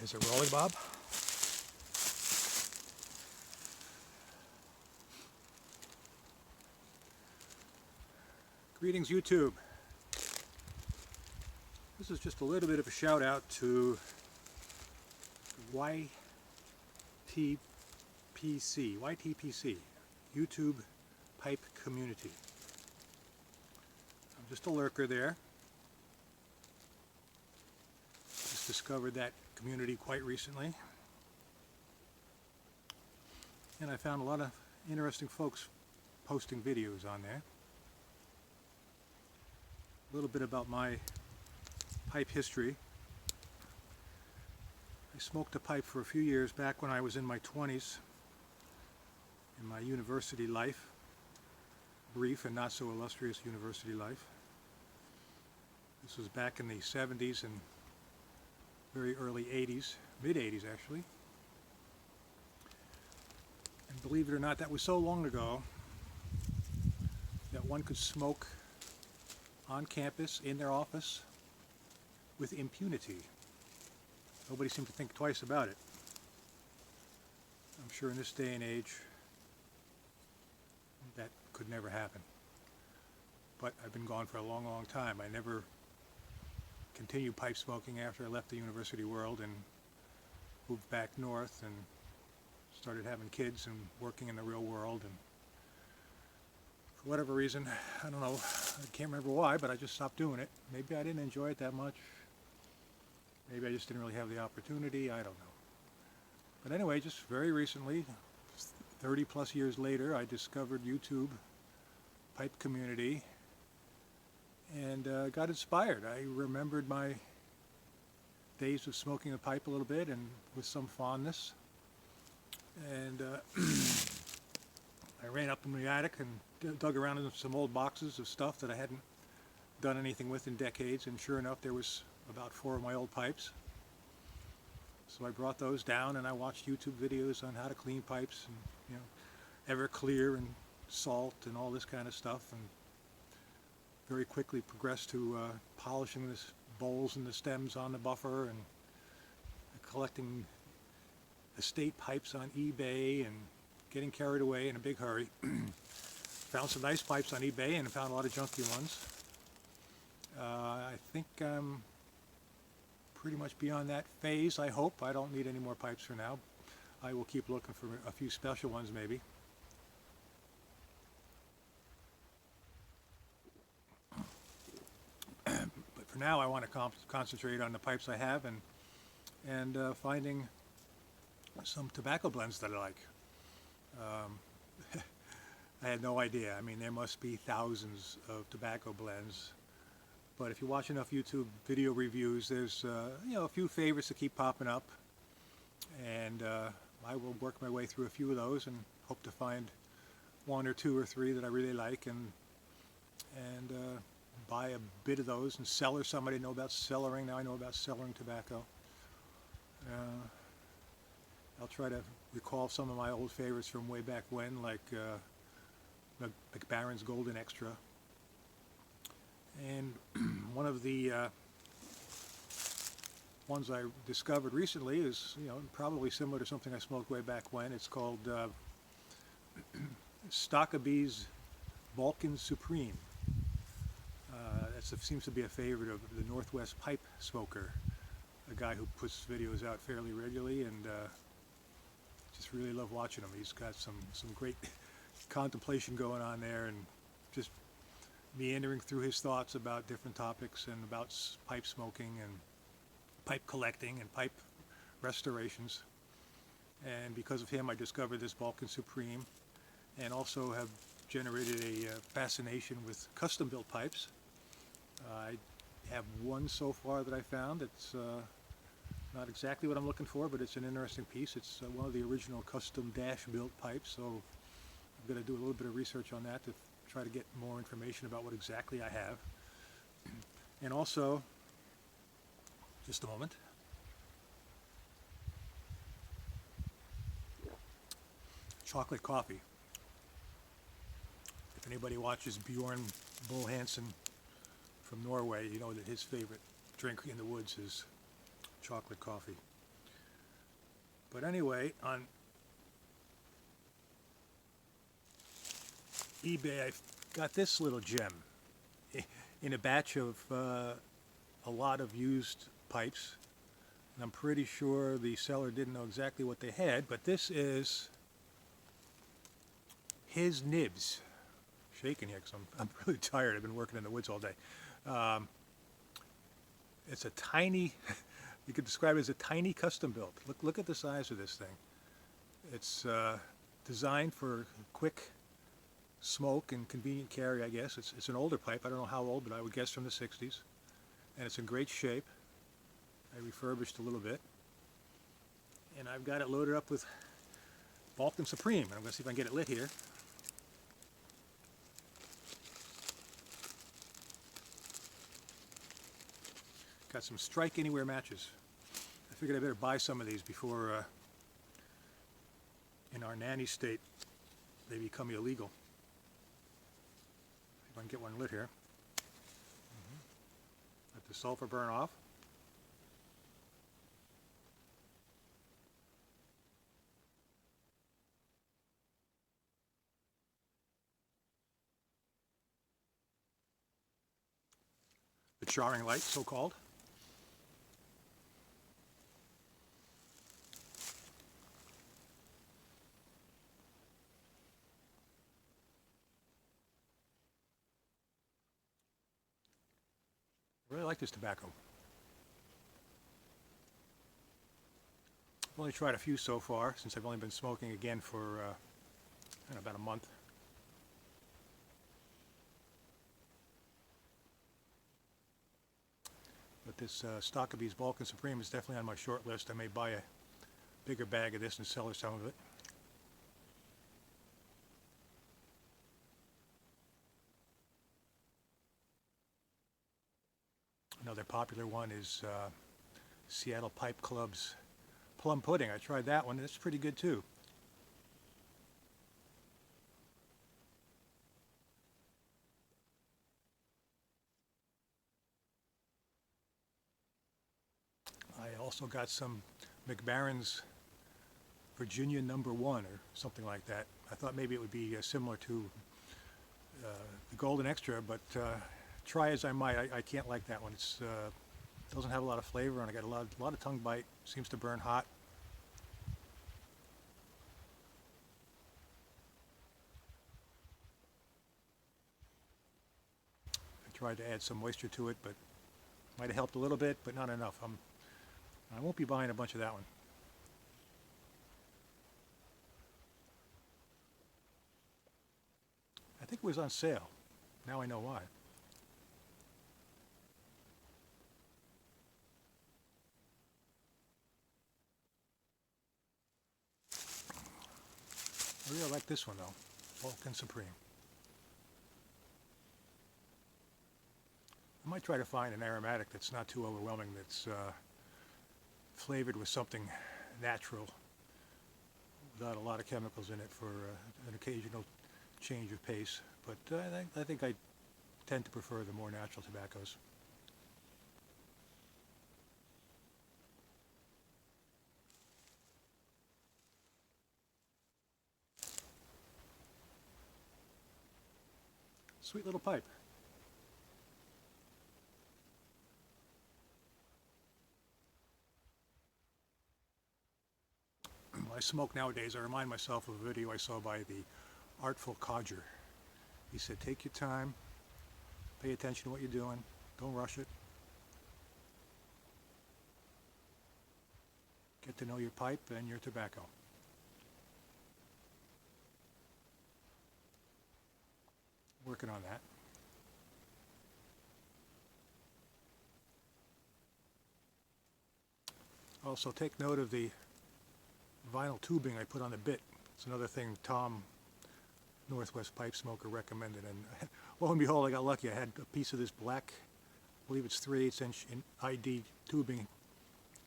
Is it rolling, Bob? Greetings, YouTube. This is just a little bit of a shout out to YTPC, YouTube Pipe Community. I'm just a lurker there. Just discovered that community quite recently. And I found a lot of interesting folks posting videos on there. A little bit about my pipe history. I smoked a pipe for a few years back when I was in my 20s, in my university life, brief and not so illustrious university life. This was back in the 70s and very early 80s, mid 80s actually. And believe it or not, that was so long ago that one could smoke on campus, in their office, with impunity. Nobody seemed to think twice about it. I'm sure in this day and age that could never happen. But I've been gone for a long, long time. I never continued pipe smoking after I left the university world and moved back north and started having kids and working in the real world. And for whatever reason, I don't know, I can't remember why, but I just stopped doing it. Maybe I didn't enjoy it that much. Maybe I just didn't really have the opportunity. I don't know. But anyway, just very recently, 30 plus years later, I discovered YouTube Pipe Community and got inspired. I remembered my days of smoking a pipe a little bit and with some fondness. And I ran up in the attic and dug around in some old boxes of stuff that I hadn't done anything with in decades, and sure enough there was about 4 of my old pipes. So I brought those down and I watched YouTube videos on how to clean pipes and, you know, Everclear and salt and all this kind of stuff, and very quickly progressed to polishing the bowls and the stems on the buffer and collecting estate pipes on eBay and getting carried away in a big hurry. Found some nice pipes on eBay and found a lot of junky ones. I think I'm pretty much beyond that phase, I hope. I don't need any more pipes for now. I will keep looking for a few special ones maybe. But for now I want to concentrate on the pipes I have and finding some tobacco blends that I like. I had no idea. I mean, there must be thousands of tobacco blends. But if you watch enough YouTube video reviews, there's you know, a few favorites that keep popping up. And I will work my way through a few of those and hope to find 1 or 2 or 3 that I really like and buy a bit of those and cellar some. I didn't know about cellaring. Now I know about cellaring tobacco. I'll try to recall some of my old favorites from way back when, like McBaron's Golden Extra. And one of the ones I discovered recently is, you know, probably similar to something I smoked way back when. It's called Stockabee's Balkan Supreme. That seems to be a favorite of the Northwest Pipe Smoker, a guy who puts videos out fairly regularly, and just really love watching him. He's got some great contemplation going on there, and just meandering through his thoughts about different topics and about pipe smoking and pipe collecting and pipe restorations. And because of him, I discovered this Balkan Supreme, and also have generated a fascination with custom-built pipes. I have one so far that I found. It's not exactly what I'm looking for, but it's an interesting piece. It's one of the original custom dash-built pipes, so I'm going to do a little bit of research on that to try to get more information about what exactly I have. And also, just a moment, chocolate coffee. If anybody watches Bjorn Bull Hansen from Norway, you know that his favorite drink in the woods is chocolate coffee. But anyway, on eBay, I got this little gem in a batch of a lot of used pipes. And I'm pretty sure the seller didn't know exactly what they had, but this is his nibs. Shaking here because I'm really tired. I've been working in the woods all day. It's a tiny, you could describe it as a tiny custom built. Look at the size of this thing. It's designed for quick smoke and convenient carry, I guess. It's an older pipe. I don't know how old, but I would guess from the 60s. And it's in great shape. I refurbished a little bit. And I've got it loaded up with Balkan Supreme. And I'm going to see if I can get it lit here. Got some Strike Anywhere matches. I figured I better buy some of these before, in our nanny state, they become illegal. See if I can get one lit here. Let the sulfur burn off. The charring light, so-called. I really like this tobacco. I've only tried a few so far, since I've only been smoking again for about a month. But this Stockabee's Balkan Supreme is definitely on my short list. I may buy a bigger bag of this and sell her some of it. Another popular one is Seattle Pipe Club's Plum Pudding. I tried that one, and it's pretty good too. I also got some McBaron's Virginia Number 1 or something like that. I thought maybe it would be similar to the Golden Extra, but try as I might, I can't like that one. It's doesn't have a lot of flavor, and I got a lot of tongue bite. Seems to burn hot. I tried to add some moisture to it, but might have helped a little bit, but not enough. I won't be buying a bunch of that one. I think it was on sale. Now I know why. I really like this one though, Balkan Supreme. I might try to find an aromatic that's not too overwhelming, that's flavored with something natural without a lot of chemicals in it for an occasional change of pace. But I think I tend to prefer the more natural tobaccos. Sweet little pipe. When I smoke nowadays, I remind myself of a video I saw by the Artful Codger. He said, take your time, pay attention to what you're doing, don't rush it. Get to know your pipe and your tobacco. Working on that. Also, take note of the vinyl tubing I put on the bit. It's another thing Tom, Northwest Pipe Smoker, recommended, and lo and behold, I got lucky. I had a piece of this black, I believe it's 3/8 inch in ID tubing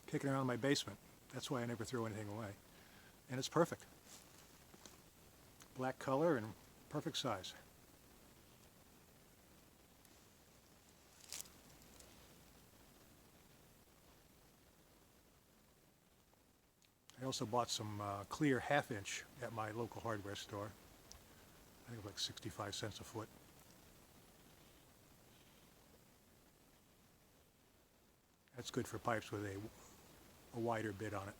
kicking around in my basement. That's why I never throw anything away. And it's perfect. Black color and perfect size. I also bought some clear half-inch at my local hardware store. I think it was like 65 cents a foot. That's good for pipes with a wider bit on it.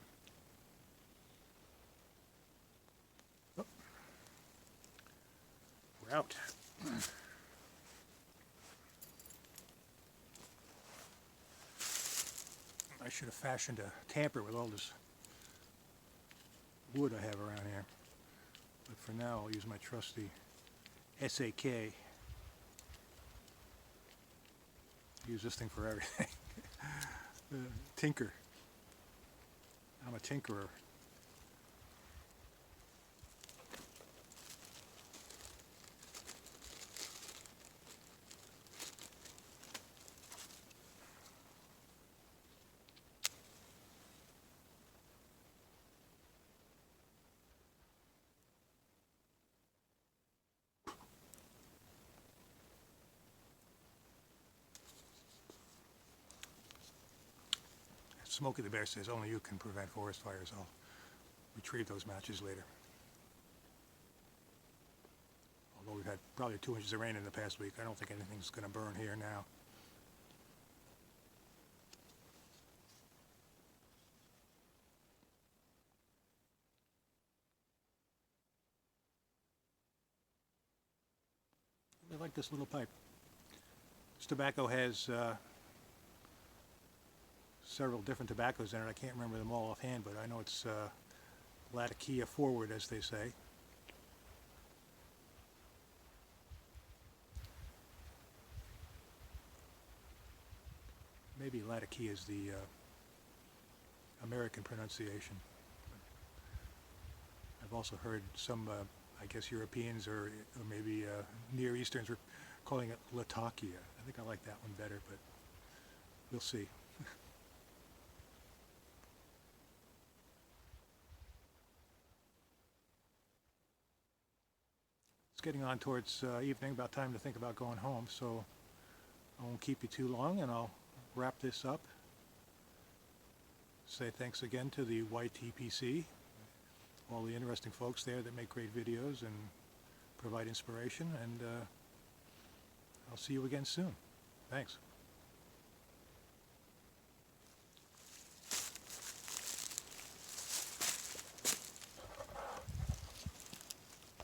Oh. We're out. I should have fashioned a tamper with all this wood I have around here. But for now, I'll use my trusty SAK. Use this thing for everything. Tinker. I'm a tinkerer. Smokey the Bear says only you can prevent forest fires. I'll retrieve those matches later. Although we've had probably 2 inches of rain in the past week, I don't think anything's going to burn here now. I like this little pipe. This tobacco has several different tobaccos in it. I can't remember them all offhand, but I know it's Latakia forward, as they say. Maybe Latakia is the American pronunciation. I've also heard some, I guess, Europeans or maybe Near Easterns are calling it Latakia. I think I like that one better, but we'll see. It's getting on towards evening, about time to think about going home, so I won't keep you too long, and I'll wrap this up. Say thanks again to the YTPC, all the interesting folks there that make great videos and provide inspiration, and I'll see you again soon. Thanks.